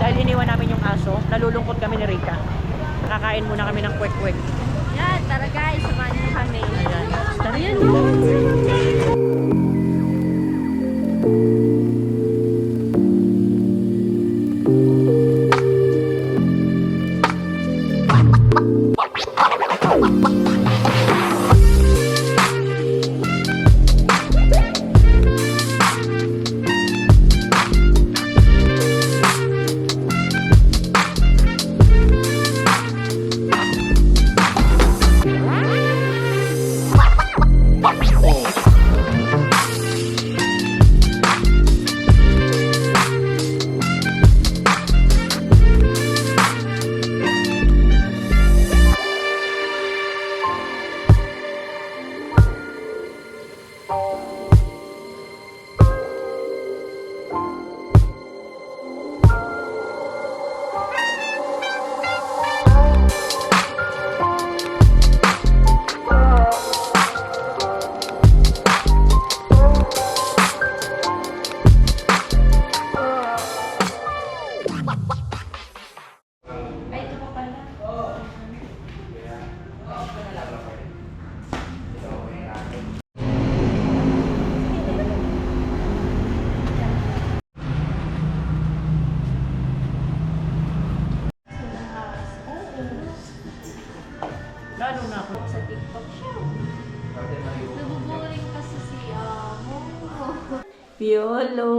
Dahil iniwan namin yung aso, nalulungkot kami ni Rika. Nakakain muna kami ng kwek-kwek. Yan, tara guys, samahan niyo kami. Ayan. Tara yan, no? Lalo na ako. Sa TikTok siya. Nabuboring kasi si Amo. Piolo!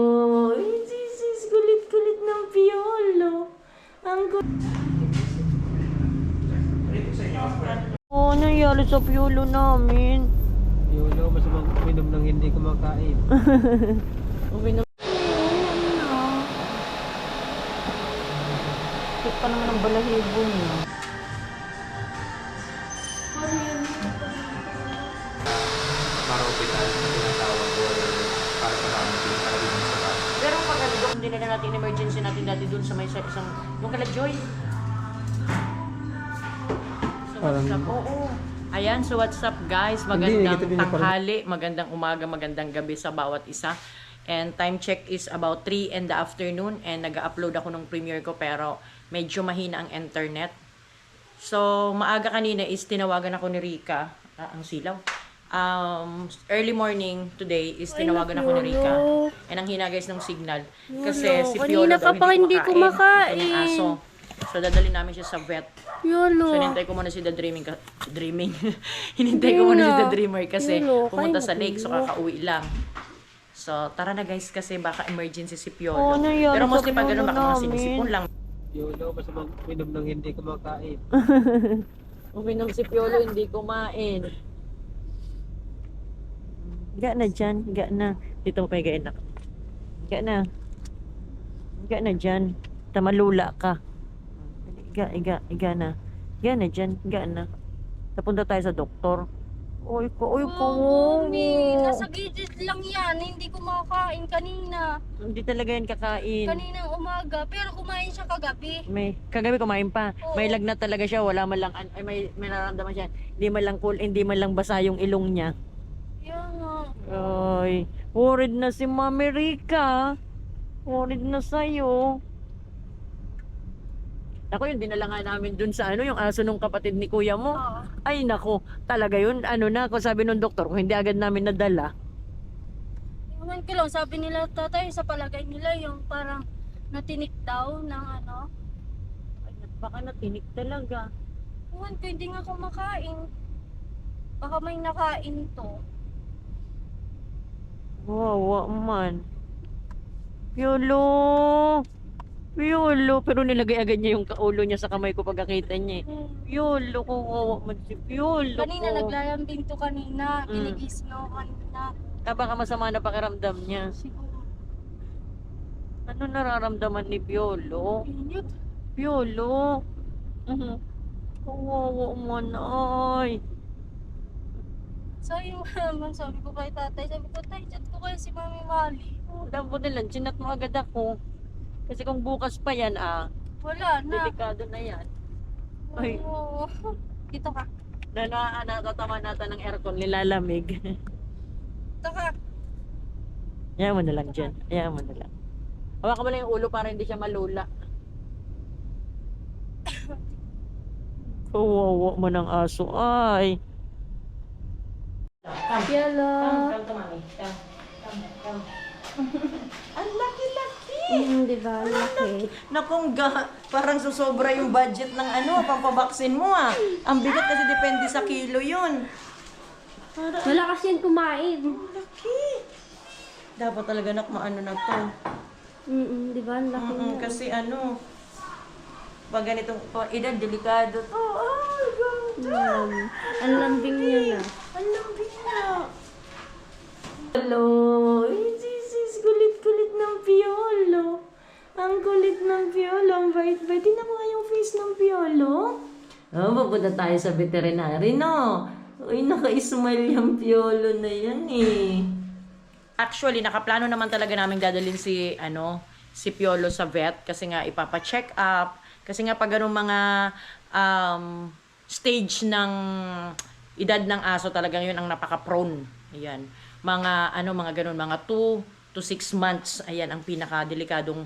Ay, sis, kulit-kulit ng Piolo. Ang kulit. Oh, nangyari sa Piolo namin. Piolo, mas uminom ng hindi kumakain. Uminom. Kit pa naman ang balahibo niya. Para ospital na tinatawag or para sa family, para din sa family. Pero pag ano, doon din na natin emergency natin dati doon sa may isang, yung kala Joy. So what's up? Oo. Ayan, so what's up guys? Magandang tanghali, magandang umaga, magandang gabi sa bawat isa. And time check is about 3 in the afternoon and nag-upload ako ng premiere ko pero medyo mahina ang internet. So maaga kanina is tinawagan ako ni Rika, ang silaw. Early morning today is tinawagan ako ni Rika. And ang hina guys ng signal. Kasi si Piolo daw hindi kumakain. Ito ng aso. So dadali namin siya sa vet. Yolo. So hinintay ko muna si The Dreaming. Hinintay ko muna si The Dreamer kasi pumunta sa lake so kakauwi lang. So tara na guys kasi baka emergency si Piolo. Pero mostly pag gano'n baka mga sinisipon lang. Piolo, mas uminom ng hindi kumakain. Uminom si Piolo hindi kumain. Higa na dyan, higa na. Dito mo pa higain ako. Higa na. Higa na dyan. Tamalula ka. Higa na. Higa na dyan, higa na. Napunta tayo sa doktor. Uy ko. Mami, nasa gilid lang yan. Hindi kumakain kanina. Hindi talaga yan kakain. Kaninang umaga. Pero kumain siya kagabi. Kagabi kumain pa. Oo. May lagnat talaga siya, wala man lang, may nararamdaman siya. Hindi man lang cool, hindi man lang basa yung ilong niya. Yan nga. Ay, worried na si Mami Rika. Worried na sa'yo. Ako yung dinala nga namin dun sa yung aso nung kapatid ni kuya mo. Oo. Ay nako, talaga yun. Kung sabi nung doktor, kung hindi agad namin nadala. Ewan ko lang, sabi nila tatay, sa palagay nila yung parang natinik daw ng ano. Ay, baka natinik talaga. Ewan ko, hindi nga kumakain. Baka may nakain to. Wawa man. Piolo! Piolo! Pero nilagay agad niya yung kaulo niya sa kamay ko pagkakita niya. Piolo ko, wawa man si Piolo Kanina ko. naglalambing to kanina. Mm. Ginigising ako kanina. Baka masama na pakiramdam niya. Siguro. Ano nararamdaman ni Piolo? Init. Piolo! Kawawa man ay. Sayang naman, sabi ko kay tatay. Sabi ko, tay, chat ko kayo si Mami Mali. Dapat nila, chinat mo agad ako. Kasi kung bukas pa yan, Wala na. delikado na yan. Ay. Oo. Dito ka. Natatama natin ng aircon, nilalamig. Dito ka. Hayaan mo na lang dyan. Hayaan mo na lang. Hawakan mo lang yung ulo para hindi siya malula. Kawawa man ang aso ay. Yellow. Come to mommy. Come. Ang laki-laki! Di ba? Laki. Nakongga, parang susobra yung budget ng pampabaksin mo ah. Ang bigat kasi depende sa kilo yun. Wala kasi yung kumain. Laki! Dapat talaga maano na to. Di ba? Ang laki niya. Kasi pag ganitong edad, delikado to. Ay, ganda! Ang lambing niya na. Ang lambing niya. Hello! Sis, kulit-kulit ng Piolo. Ang kulit ng Piolo. Ang bait-bait. Tingnan mo nga yung face ng Piolo. Pupunta tayo sa veterinary, no? Uy, naka-smile yung Piolo na yan eh. Actually, nakaplano naman talaga namin dadalhin si Piolo sa vet kasi nga ipapa-check up. Kasi nga pag ganun mga stage ng edad ng aso talagang yun ang napaka-prone. Ayan. Mga ganun, mga 2 to 6 months, ayan ang pinaka-delikadong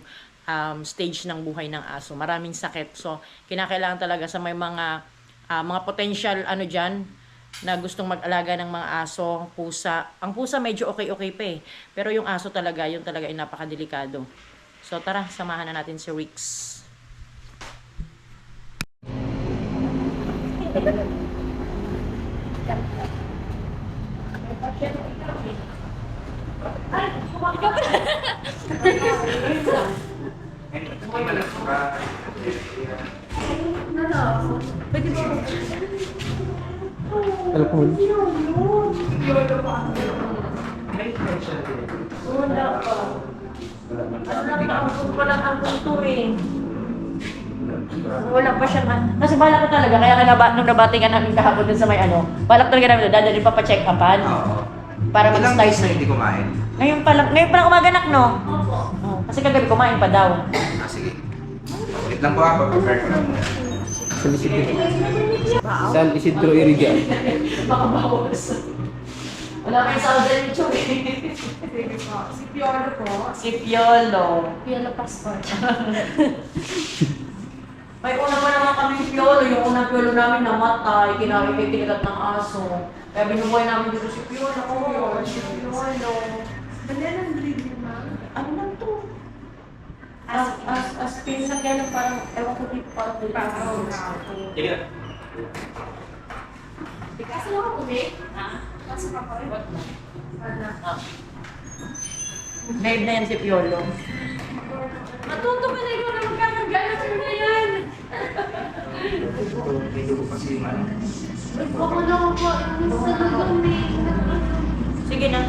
stage ng buhay ng aso. Maraming sakit. So, kinakailangan talaga sa may mga potential dyan, na gustong mag-alaga ng mga aso, pusa. Ang pusa medyo okay pa eh. Pero yung aso talaga, yun talaga ay napakadelikado. So tara, samahan na natin si Rix. Alcohol. Wala pa. Ang pa lang ang turing. Wala pa siya. Kasi balak ko talaga, kaya nung nabatingan namin kahapon dun sa may balak talaga namin dadalhin pa pa-check upan. Oo. Para Ilang mag-start days na hindi kumain? Ngayon pa lang umaga nak, no? Opo. Kasi kagabi kumain pa daw. Sige. Wait lang po ako, prepare ko lang muna. San Isidro Iriga. Baka bawas. Wala kayo sa order ni Chuy. Si Piolo po. Si Piolo. Yellow passport. May una pa naman kami Piolo. Yung unang Piolo namin namatay. Kinagat ng aso. Kaya binubuhay namin dito si Piolo. Si Piolo. Dali ng breed niya, ma'am. Ano lang to? As pinsan kaya lang parang, ewan ko dito parang Sige. Kasi ako kumain. Pasok ako eh. Babe na yan si Piolo. Matuto ka na ikaw na magkakagala sa na yan. May dugo pa si Manong. Baka na ako po. Sa lagami. Sige na.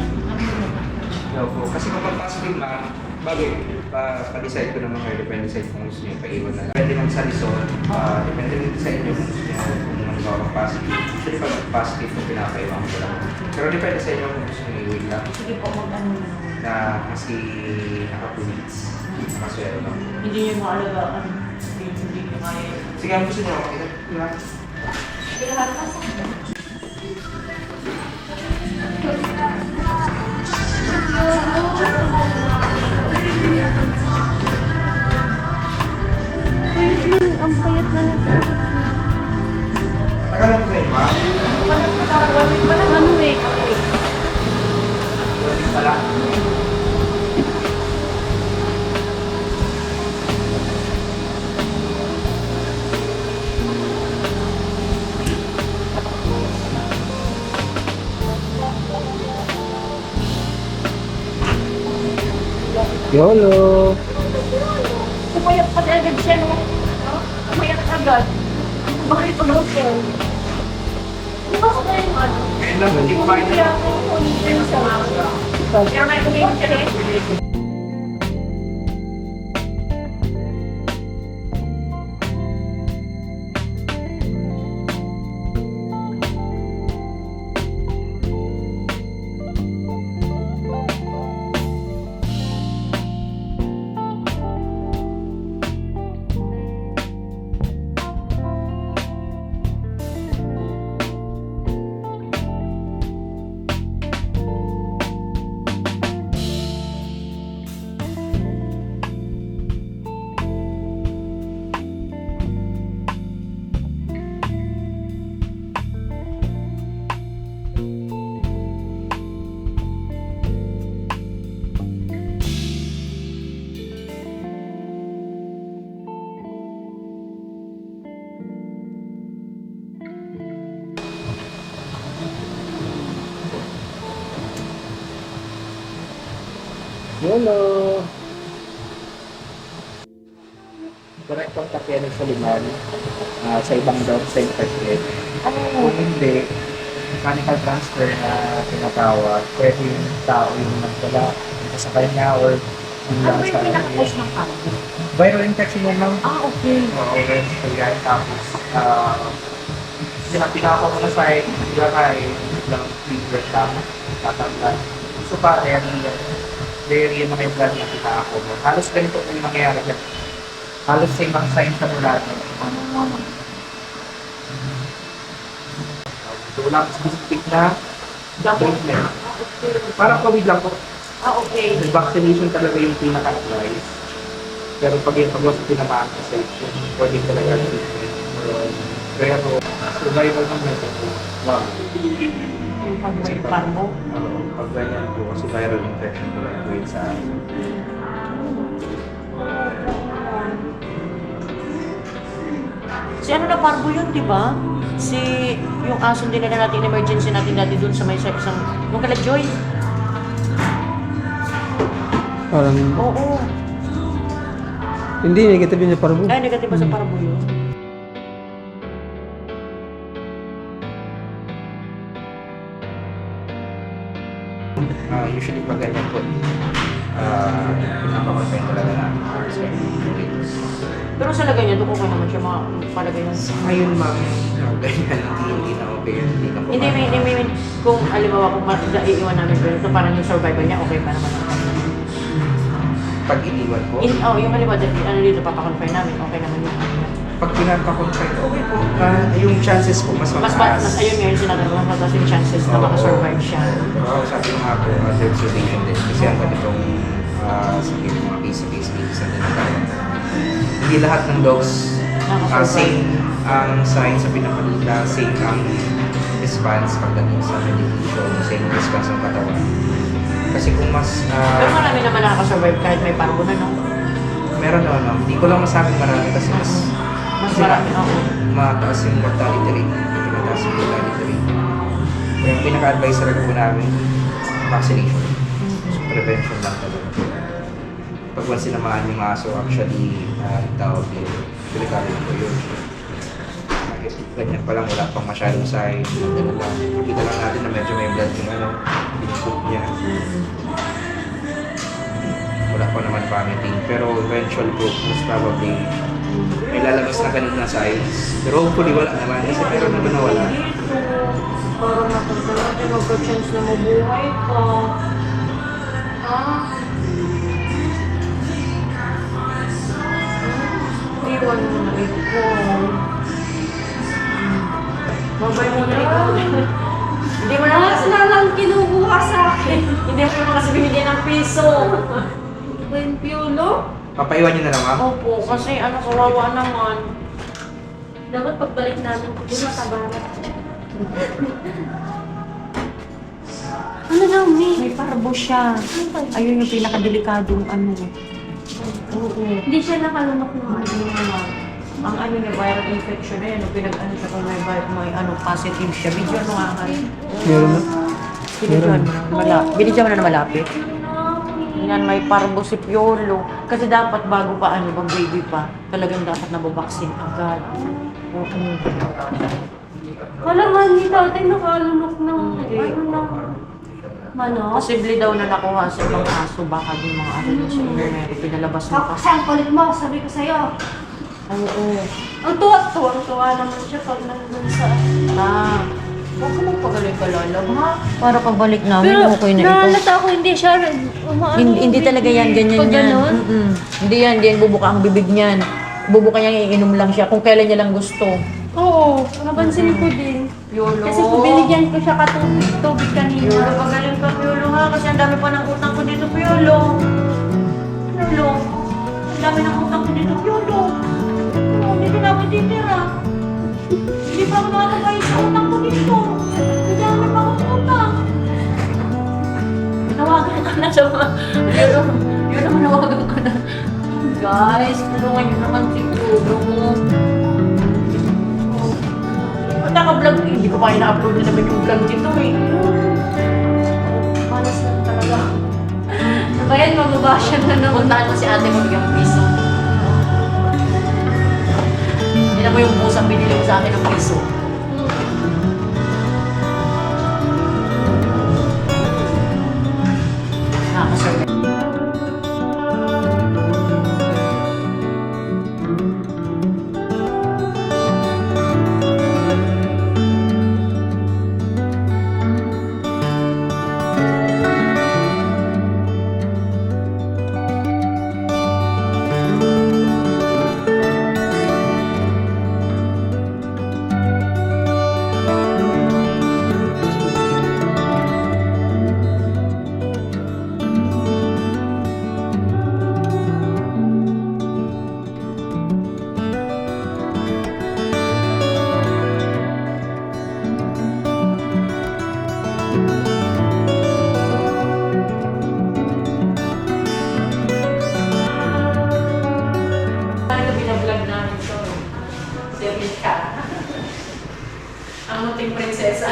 Opo. Kasi kapag pasok yung pa-decide ko naman kayo, depende sa kung gusto nyo paiwan na lang. Depende lang sa resort, depende rin sa inyo kung gusto nyo kung magpapag-positive. Actually, pag positive ko, pinapaiwan ko lang. Pero depende sa inyo kung gusto nyo iwin lang. Sige po, mag-ano na. Na maski naka-2 weeks, nakaswero lang. Hindi niyo maalagaan. Hindi niyo kaya. Sige, ang gusto nyo, ito lang. Ang payat na nito. Tagal lang sa iba. Ano eh? Pala. Yolo. Pumayat pa agad siya, no? Pumayat agad. Bakit ano siya? Di ba sa yung Ngayon lang, hindi kumain na. Pero may kumain siya rin. Yolo. Direct contact yan sa liman. Sa ibang daw sa internet. Kung hindi, mechanical transfer na tinatawag, pwede yung tao yung magdala sa kanya or yung Ano lang ba sa yung pinaka-cause ng parbo? viral infection yan lang. Okay. Oo, red kaya tapos pinako mo na sa iba kay lang treatment lang tatanggal. So pare, very yung mga blood na pinako mo. Halos ganito po yung mangyayari dyan. Halos sa ibang signs na mula na. Walang specific na treatment. Parang COVID lang po. Okay. The vaccination talaga yung pinaka-advice. Pero pag yung pag-was tinamaan sa section, pwede talaga treatment. Pero survival ng method po. Wow. Yung pag-may parbo. Pag ganyan po, kasi viral infection po lang po yun sa akin. Si ano na parbo yun, di ba? Si yung aso din na natin emergency natin dati dun sa may sa isang yung kala Joy. Parang, Oo. hindi, negative yun yung parbo. Ay, negative ba sa parbo yun? Usually pag ganyan po, pinapakapay talaga namin para sa weeks. Pero sa lagay niya, doon okay naman siya palagay niya. Ngayon ma'am, ganyan, hindi na okay, hindi na po. Hindi, kung halimbawa kung iiwan namin pero ito parang yung survival niya, okay pa naman. Pag iniwan po, Yung halimbawa, ano dito, papakonfine namin, okay naman yun. pag pinapakonside, okay po. Yung chances po, mas mataas. Mas ayun nga yung sinabi ko, mas mataas yung chances na makasurvive siya. Oo, sabi ko nga po, dead sedation din. Kasi ang ganitong sakit, mga case na dinatawag. Hindi lahat ng dogs same ang sign sa pinapalita, same ang response pagdating sa medication, same response ang katawan. Kasi kung mas... Pero marami naman nakakasurvive kahit may parbo na, no? meron naman, ma'am. Hindi ko lang masabing marami kasi mas Marami, oo. mataas yung mortality rate, pinataas yung mortality rate. Kaya yung pinaka-advice talaga po namin, vaccination. So, prevention lang talaga. Pag once sinamaan yung aso, actually, tawag din, delikado po yun. Ganyan pa lang, wala pang masyadong sign, ganun lang. Nakita lang natin na medyo may blood yung pinupoop niya. Wala pa naman vomiting, pero eventually po, most probably, may lalabas na ganun na signs. Pero hopefully wala naman, kasi meron naman na wala. Parang napunta natin magka-chance na mabuhay ka. Iwan mo na ikaw. Babay mo na ikaw. Hindi mo na Mas na lang kinukuha sa akin. hindi mo naman kasi binigyan ng piso. Ben Piolo? Papaiwan nyo na lang, ma'am? Opo, kasi ano, kawawa naman. Dapat pagbalik namin, hindi matabarat. Ano na, May? May parbo siya. Ayun yung pinakadelikadong ano. Oo. Hindi siya nakalunok naman. Ang ano niya, viral infection na yan. Pinag-ano siya kung may ano, positive siya. Video ano nga nga. Meron na. Binidyan mo na malapit. Yan, may parbo si Piolo. Kasi dapat bago pa ano, pag baby pa, talagang dapat nababaksin agad. Oo. Wala nga ni tatay nakalunok ng ano na. Manok. Posible daw na nakuha sa ibang aso, baka yung mga ano sa inyo meron pinalabas mo kasi. Ang kulit mo, sabi ko sa'yo. Oo. Ang tuwa naman siya pag nandun sa... Huwag ka magpagaling ka lalag, ha? Para pagbalik namin, Pero okay na ito. nahalata ko hindi siya umaano. Hindi talaga yan, ganyan Pag yan. ganun? Hindi yan, bubuka ang bibig niyan. Bubuka niya, iinom lang siya kung kailan niya lang gusto. Oo, napansin ko din. Yolo. Kasi binigyan ko siya tubig kanina. Yolo, pagaling ka, Yolo, ha? Kasi ang dami pa ng utang ko dito, Yolo. Yolo, ang dami ng utang ko dito, Yolo. Hindi ka namin titira. Hindi pa ako nakakabayad sa utang ko dito. Hindi namin pa akong utang. Nawagan ka na sa mga... Yolo, nawagan ka na. Guys, tulungan niyo naman si Yolo. Naka-vlog, hindi ko pa ina-upload na naman yung vlog dito eh. Malas lang talaga. Bayan, mababa siya na naman. Puntahan mo si ate mo, bigyan mo piso. Yan mo yung pusang binili mo sa akin ng piso. Nakakasurvey. Talaga binablog namin to. Si Mika. Ang munting prinsesa.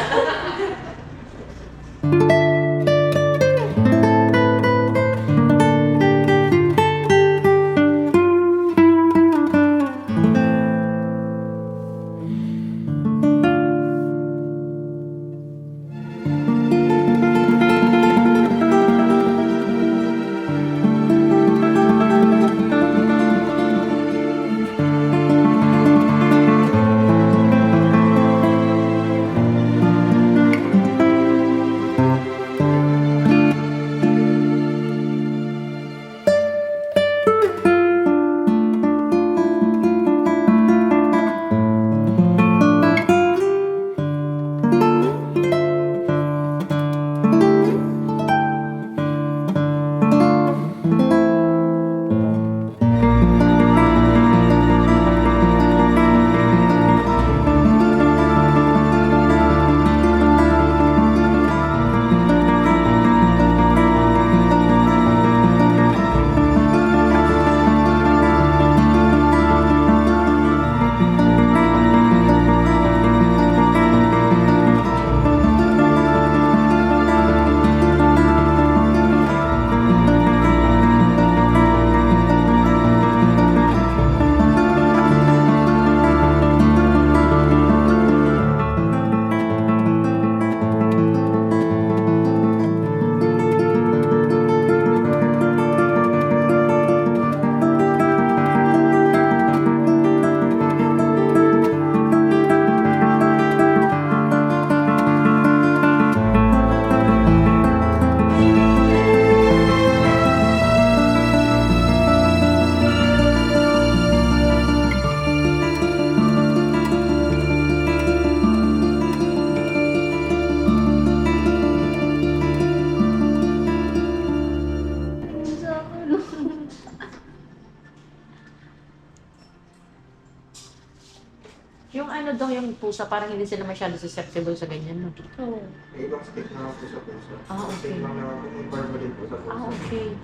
Yung ano daw, yung pusa, parang hindi sila masyado susceptible sa ganyan, no? Oo. May ibang stick na po sa puso. Ah, okay. Stick lang na may permanent po sa puso. Ah, okay.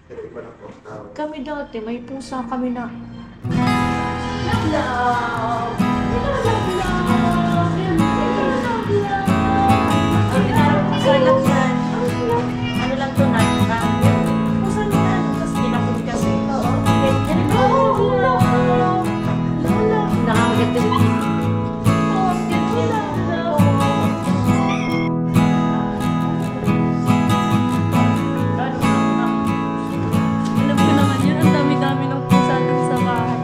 Pero iba na po. Tawag. Kami dati, may pusa kami na... Ano lang to na, pusa niya, tapos kinapon kasi. Nakakagat din. Alam ko naman yun, ang dami-dami ng pusa dun sa bahay.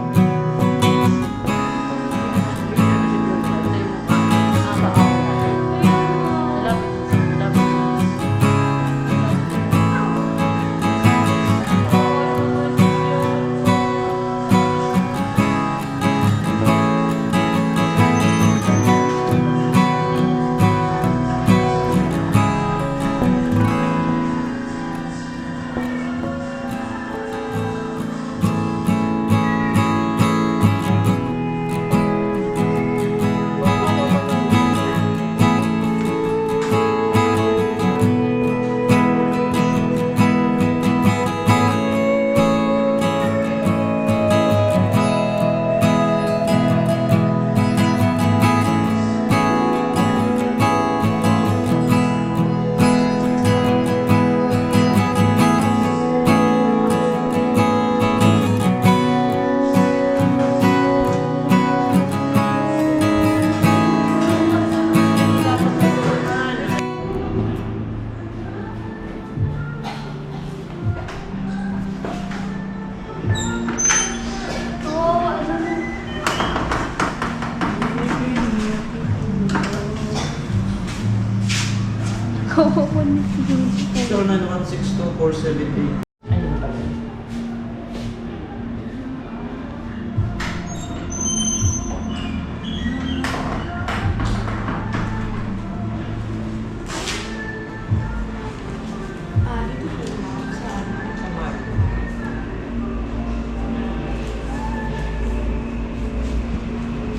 Kawawa ni si Julie. 09162478. Ayun pala.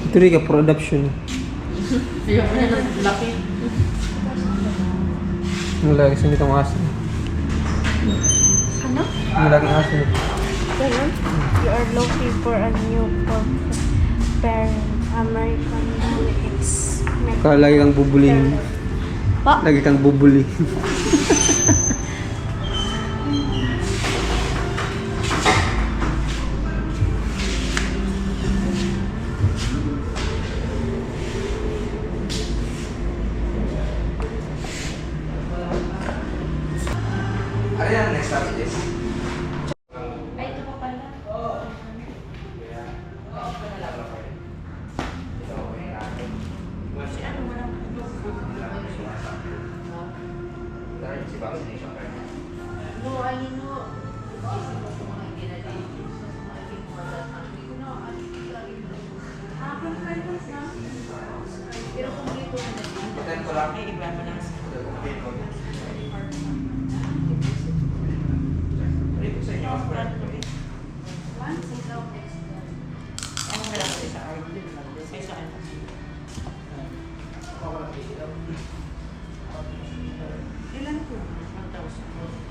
Ito rin ka production. Ayun, laki. Ang lagi sa nitong aso. Ano? Ang laging aso. Ganun? You are looking for a new parent. American X. Lagi kang bubuling. Pa? Lagi kang bubuli. Ano yan ang next topic is? Si vaccination card. Attend ko lang. Rito sa inyo. Anong kailangan sa card? Sa saan? Ilan po? 1,000.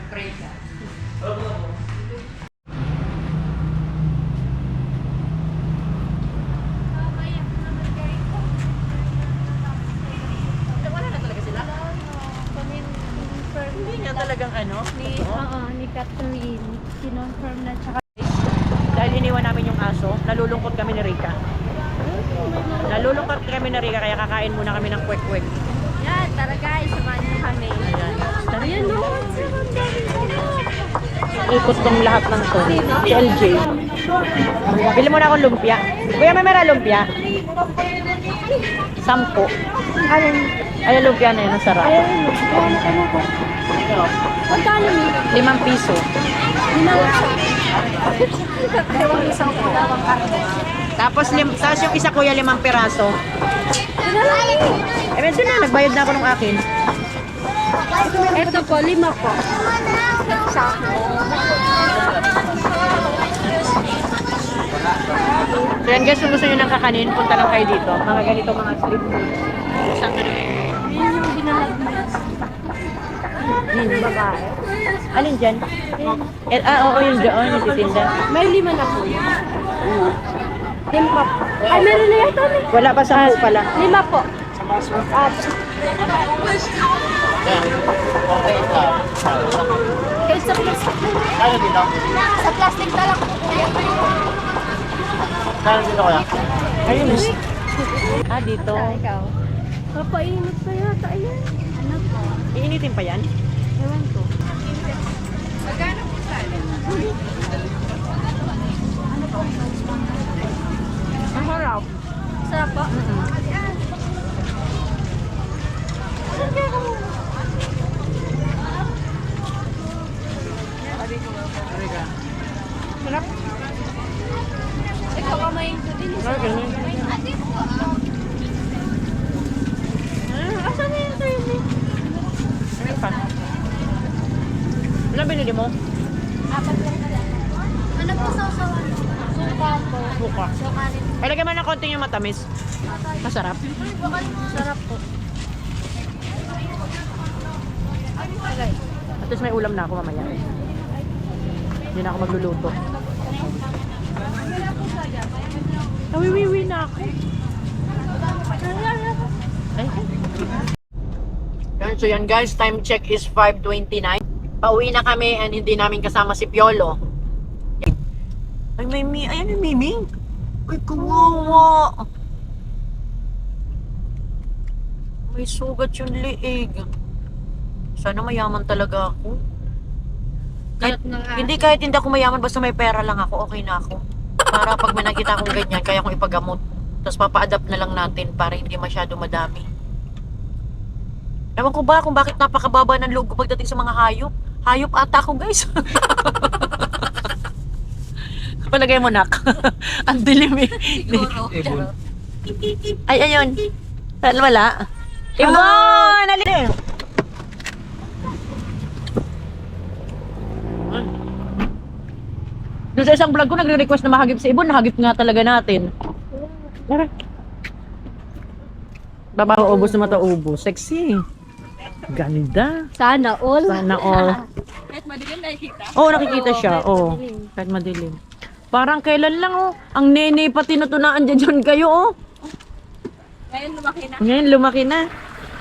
Pray ka. Wala na talaga sila? Hindi nga talagang ano? Ni Catherine. Kinonfirm na tsaka. Dahil iniwan namin yung aso, nalulungkot kami ni Rika. Nalulungkot kami ni Rika kaya kakain muna kami ng kwek-kwek. Yan, tara guys, samahan niyo kami. Ayan, no. Ikot tong lahat ng to. Si LJ. Bili mo na akong lumpia. Kuya, may mera lumpia? 10. Ay, lumpia na yun, ang sarap. Magkano ni? 5 piso. Isang dalawang karton. Tapos yung isa kuya 5 piraso. Eh, medyo na, nagbayad na ako ng akin. Ito po, 5 po. So yan guys, kung gusto nyo ng kakanin, punta lang kayo dito. Mga ganito, mga street food. Yan yung binalag mo. Yung babae. Alin dyan? Oo, yung doon, nagtitinda. May 5 na po. 5 po. Ay, meron na yata. Wala pa sa house pala. 5 po. Kahit sa plastic. Sa plastic na lang. Ayun. Dito. Ikaw. Papainit pa yata. Ayan. Ano po? Iinitin pa yan? Ewan ko. Ang harap. Sarap po? Sarap. Ikaw kamayin ko din. Asan na yun sa'yo? Ano pa? Ano binili mo? Ano po sausawan? Suka po. Buka. Suka rin. Ay, lagyan mo ng konting yung matamis. Masarap. Sarap po. At least may ulam na ako mamaya. Hindi na ako magluluto. Nawiwiwi na ako. Ay. Yan, so yan guys, time check is 5:29. Pauwi na kami and hindi namin kasama si Piolo. Ay, ayan yung Miming. Ay, kawawa. May sugat yung liig. Sana mayaman talaga ako. Kahit hindi ako mayaman, basta may pera lang ako, okay na ako. Para pag may nakita akong ganyan, kaya akong ipagamot. Tapos papa-adapt na lang natin para hindi masyado madami. Ewan ko ba kung bakit napakababa ng loob ko pagdating sa mga hayop. Hayop ata ako, guys. Palagay mo, nak. Ang dilim eh. Ibon. Ay, ayun. Wala. Ibon! Alin! Doon sa isang vlog ko, nagre-request na mahagip si Ibon. Nahagip nga talaga natin. Tara. Babaho, ubos na mata, ubos. Sexy. Ganda. Sana all. Sana all. Kahit madilim nakikita. Oo, nakikita siya. Oo. Kahit madilim. Parang kailan lang, oh. Ang nene pati natunaan dyan kayo, oh. Ngayon lumaki na. Ngayon, lumaki na.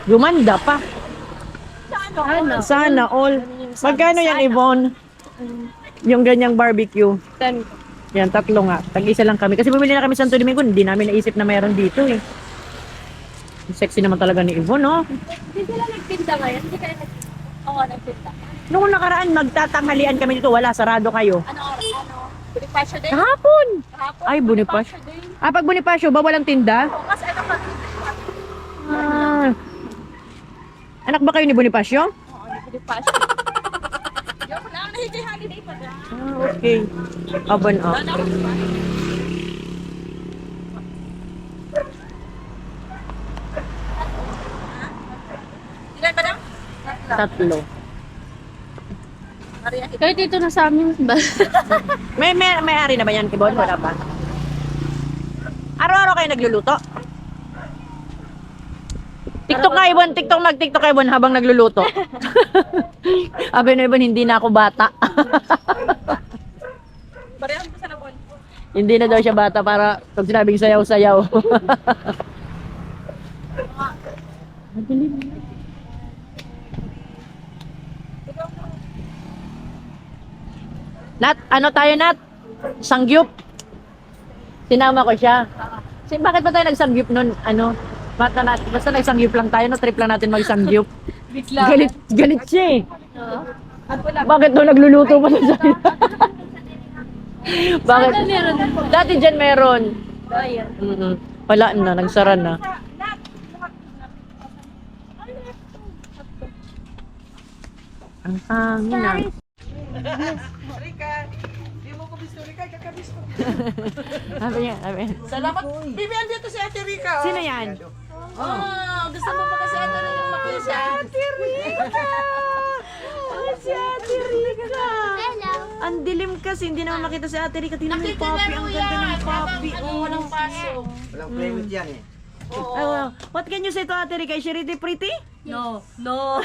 Gumanda pa. Sana all. Magkano yan, Yvonne? Yung ganyang barbecue. 10. Yan, 3 nga. Tag-isa lang kami. Kasi bumili na kami Santo Domingo. Hindi namin naisip na mayroon dito, eh. Sexy naman talaga ni Yvonne, oh. Hindi sila nagtinda ngayon. Hindi kayo Oo, nagtinda. Noong nakaraan, magtatanghalian kami dito. Wala, sarado kayo. Ano oras? Ano? Bonifacio din? Kahapon! Kahapon? Ay, Bonifacio. din. Pag Bonifacio, bawal ang tinda? Oo, kasi ano kasi? Ah. Anak ba kayo ni Bonifacio? Oo, Bonifacio. Joke lang, hindi holiday pa dyan. Ah, okay. Aban, ah. Ano ako ba? Ilan ba daw? 3. Kahit dito na sa amin ba? May ari na ba yan, Kibon? Wala pa. Araw-araw kayo nagluluto? TikTok nga, Ibon. Mag-TikTok ka, Ibon, habang nagluluto. Sabi na, Ibon, hindi na ako bata. Parehas mo sa labon. Hindi na daw siya bata para pag sinabing sayaw-sayaw. Nat, ano tayo, Nat? Sangyup. Sinama ko siya. Bakit ba tayo nagsangyup nun? Ano? Basta nagsangyup lang tayo, no? Trip lang natin magsangyup. Bigla. Galit siya eh. At wala. Bakit doon nagluluto pa siya? Bakit? Sana meron. Dati dyan meron. Ayan. Wala na, nagsara na. Ang hangin na. Sabi niya. Salamat. Bibi, andito si Ate Rica. Sino yan? Oh, gusto mo ba kasi Ate Rica makita? Ate Rica! Si Ate Rica! Ang dilim kasi, hindi naman makita si Ate Rica. Tingnan mo yung papi, ang ganda ng papi. Walang paso. Walang playment yan eh. Oh, what can you say to Ate Rica? Is she really pretty? No. No.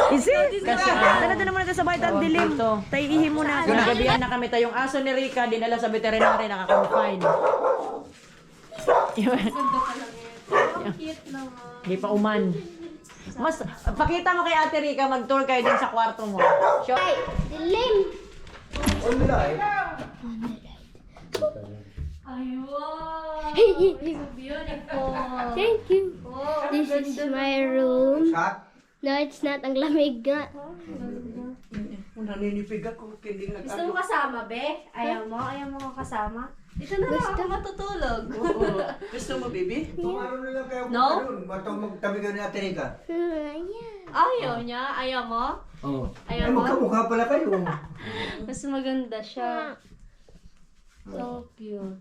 Is it? Tara na naman natin sa bahay, ang dilim. Tayo ihi muna. Nagabihan na kami tayong aso ni Rica, dinala sa veterinary, nakakonfine. Cute naman. Hindi pa uman. Mas, pakita mo kay Ate Rica, mag-tour kayo din sa kwarto mo. Sure. Dilim. Beautiful. Thank you. This is my room. No, it's not. Ang lamig nga. Naninipig ako. Gusto mo kasama, be? Ayaw mo? Ayaw mo kasama? Dito na lang ako matutulog. Gusto mo, baby? Tumaro na lang kayo. No? Magtabi ka ni Ate Rica. Yeah. Ayaw niya? Ayaw mo? Oo. Ayaw Ay, mo? magkamukha pala kayo. Mas maganda siya. So cute.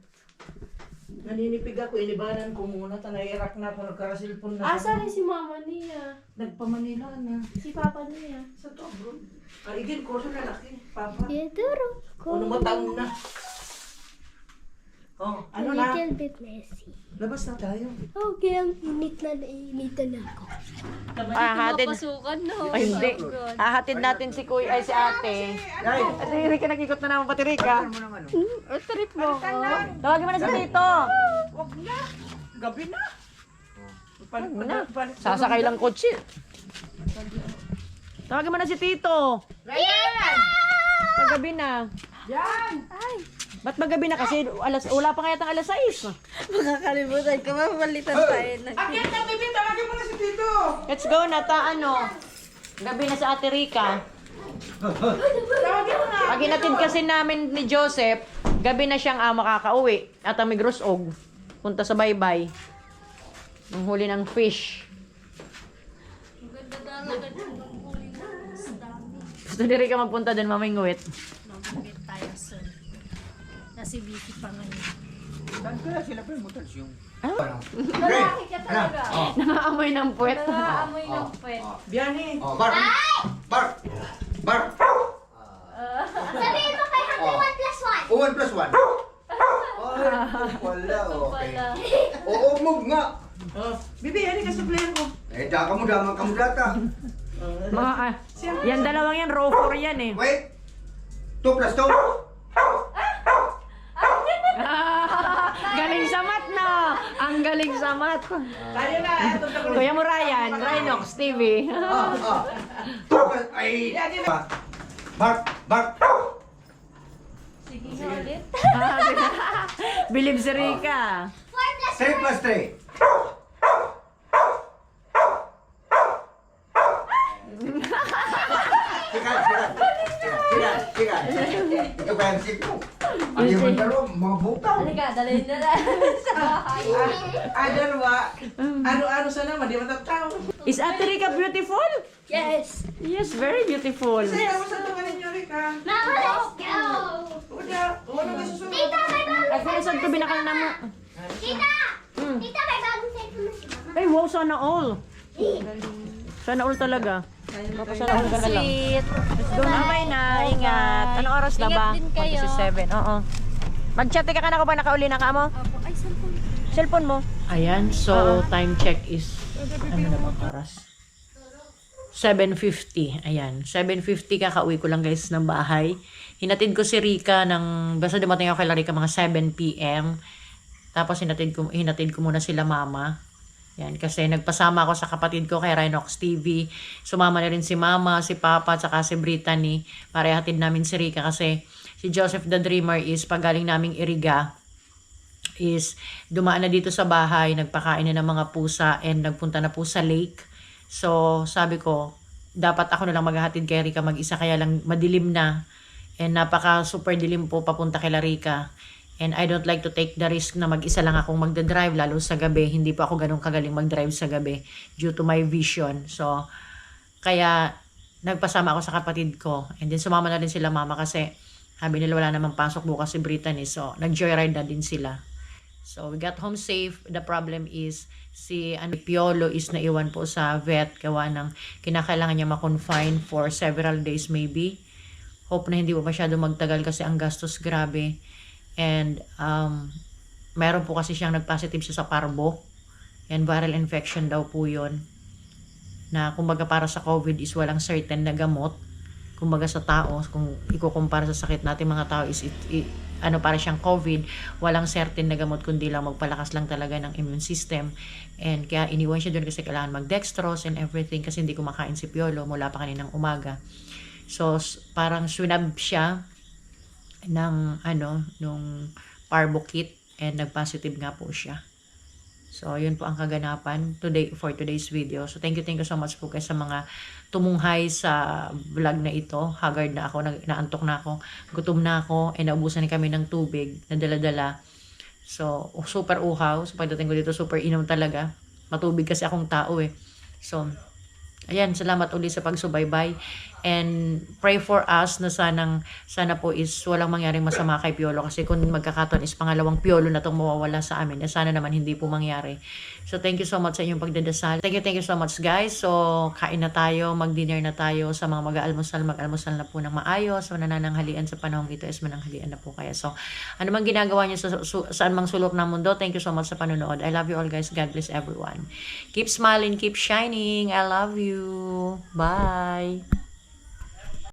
Naninipig ako. Inibanan ko muna. Tanairak na ako. Nagkarasilpon na. Asa rin si mama niya? Nagpamanila na. Si papa niya? Sa to, bro. Kaigin ko sa lalaki. Papa. Yaduro. Ano mataon na? Oh, ano A na? little bit messy. Labas na tayo. Okay, ang init na nainitan ako. Hatid. Pasukan, no? Ay, hindi. Hahatid natin si Kuya, ay si Ate. Ay, Ate Rica, nakikot na naman pati Rica. ano naman? Trip mo. Tawagin mo na si Tito. Wag na. Gabi na. Wag na. Sasakay lang kotse. Tawagin mo na si Tito. Ryan! Paggabi na. Ba't ba gabi na kasi? Wala pa kaya tang alas 6. Makakalimutan ko, mapalitan tayo na. Let's go na gabi na sa Ate Rica. Pag hinatid kasi namin ni Joseph, gabi na siyang makakauwi. At ang Migrosog, punta sa baybay. Ang huli ng fish. Gusto ni Rica magpunta din mamingwit. Mamagit tayo soon. Nasi Vicky pa ngayon. Nakaamoy ng puwet. Amoy ng puwet. Oh, Mark! Mark! Mark! Sabihin mo kay Happy 1 plus 1. 1 plus 1. Wala, okay. Oo, move nga. Bibi, ano ka supplier ko? Daka mo damang kamudata. Yan dalawang yan, raw 4 yan eh. Wait. 2 plus 2. Galing sa mat na! Ang galing sa mat. Tayo na, itong tayo. Kuya mo Ryan, Rhinox TV. 2 plus... Ay! Mark! Mark! Sige nga ulit. Bilib si Rica. 3 plus 3. Sikat. Ito ba yung sip mo? Ano yung dalawa? Mga butaw. Halika, dalhin na lang sa bahay. Dalawa. Ano-ano sana, di matataw. Is Ate Rica beautiful? Yes. Yes, very beautiful. Saya, sa tungan ninyo, Rika. Mama, let's go. Wala ka susunod. Tita, may bagong Ay, kung saan ko binakal na mo. Tita! Tita, may bagong cellphone na si Mama. Ay, wow, sana all. Sana all talaga. Sana all ka na lang. Sweet. Let's go na. Bye na. Ingat. Anong oras na ba? Ingat din kayo. 7. Oo. Mag-chat ka na ko ba nakauli na ka mo? Ay, cellphone. Cellphone mo? Ayan, so time check is ano na bang oras? 7:50. Ayan, 7:50 kakauwi ko lang guys ng bahay. Hinatid ko si Rica basta dumating ako kay Rica mga 7 p.m. Tapos hinatid ko muna sila mama. Yan, kasi nagpasama ako sa kapatid ko kay Rhinox TV. Sumama na rin si mama, si papa, at saka si Brittany para ihatid namin si Rica kasi si Joseph the Dreamer is pagaling naming Iriga is dumaan na dito sa bahay, nagpakain na ng mga pusa and nagpunta na po sa lake. So, sabi ko, dapat ako na lang maghahatid kay Rica mag-isa kaya lang madilim na and napaka super dilim po papunta kay Rica. And I don't like to take the risk na mag-isa lang akong magdadrive lalo sa gabi. Hindi pa ako ganun kagaling mag-drive sa gabi due to my vision. So, kaya nagpasama ako sa kapatid ko. And then sumama na rin sila mama kasi sabi nila wala namang pasok bukas si Brittany. So, nag-joyride na din sila. So, we got home safe. The problem is si Piolo is naiwan po sa vet gawa ng kinakailangan niya ma-confine for several days maybe. Hope na hindi po masyado magtagal kasi ang gastos grabe. And meron po kasi siyang nag-positive siya sa parbo. Yan, viral infection daw po yun. Na kumbaga para sa COVID is walang certain na gamot. Kumbaga sa tao, kung ikukumpara sa sakit natin mga tao is para siyang COVID, walang certain na gamot kundi lang magpalakas lang talaga ng immune system. And kaya iniwan siya doon kasi kailangan mag-dextrose and everything kasi hindi kumakain si Piolo mula pa kaninang umaga. So parang swinab siya ng nung parbo kit and nag-positive nga po siya. So, yun po ang kaganapan for today's video. So, thank you so much po guys sa mga tumunghay sa vlog na ito. Haggard na ako, naantok na ako, gutom na ako, and naubusan kami ng tubig na dala-dala. So, super uhaw. So, pagdating ko dito, super inom talaga. Matubig kasi akong tao eh. So, ayan, salamat ulit sa pagsubaybay. And pray for us na sana po is walang mangyaring masama kay Piolo kasi kung magkakataon is pangalawang Piolo na itong mawawala sa amin. Sana naman hindi po mangyari. So thank you so much sa inyong pagdadasal. Thank you so much guys. So kain na tayo, mag-dinner na tayo. Sa mga mag-almusal na po ng maayos. So nanananghalian sa panahong ito is mananghalian na po kaya. So ano mang ginagawa niyo saan mang sulok ng mundo, thank you so much sa panonood. I love you all guys. God bless everyone. Keep smiling, keep shining. I love you. Bye.